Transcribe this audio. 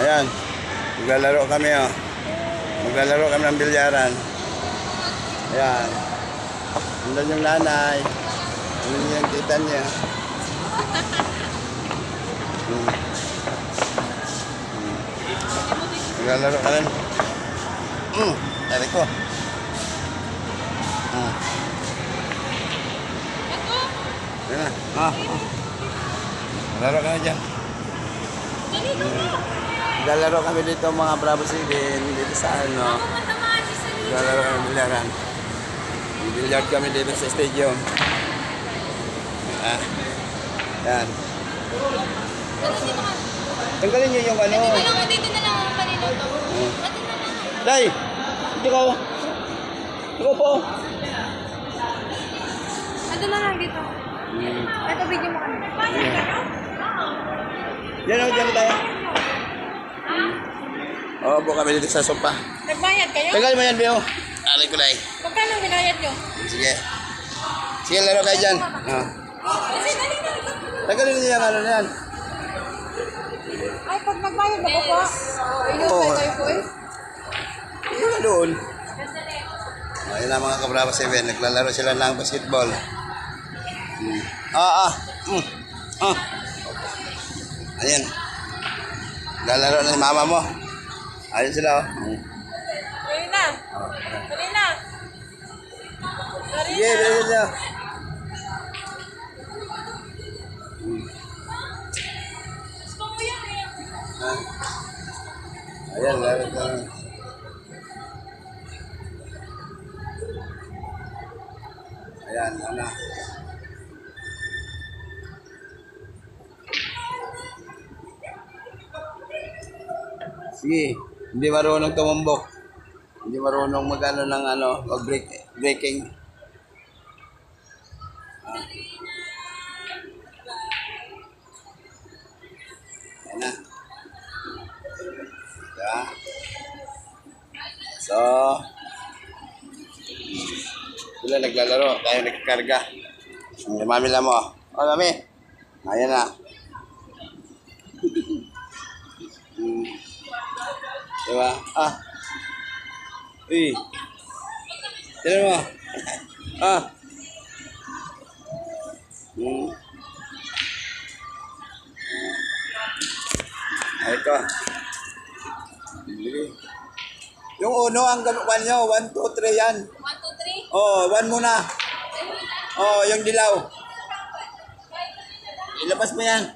Ayan. Maglalaro kami, oh. Maglalaro kami ng bilyaran. Ayan. Nandun yung nanay. Nandun yung kita niya. Maglalaro ka rin. Tari ko. Ayan na. Maglalaro ka na dyan. Maglalaro kami dito mga Bravo Civil. Dito sa ano. Maglalaro kami ng bilyaran. Bilyard kami dito sa stadium. Yan. Tanggalin nyo yung ano. Dito na lang ang paniluto. Day! Ikaw. Ikaw po. Ito na lang dito. Ito video mo kami. Yan o, dyan tayo. Oo, po kami dito sa sopa. Nagbayad kayo? Tagal mo yan, Bio. Alay ko lang. Magkano binayad nyo? Sige. Sige, laro kayo dyan. Tagalin niyo yung ano na yan. Ay, pag nagbayad ba po? Inuwi kayo po eh. Yun na doon. Ayun na mga Kabrava 7. Naglalaro sila ng basketball. Ayan. Naglalaro na si mama mo. Ayun sila, oh. Karina! Karina! Sige, bilhin niyo. Ayan, laro ka. Ayan, ano. Sige, hindi marunong tumumbok. Hindi marunong mag-ano ng ano, mag-breaking. Ayan na. Diba? So, sila naglalaro, tayo nagkarga. Mami lang mo. O, mami. Ayan na. Diba? Uy. Tignan mo. Ay, ito. Yung uno, ang ganukan nyo. 1, 2, 3 yan. 1, 2, 3? Oh, 1 muna. Oh, yung dilaw. Ilabas mo yan.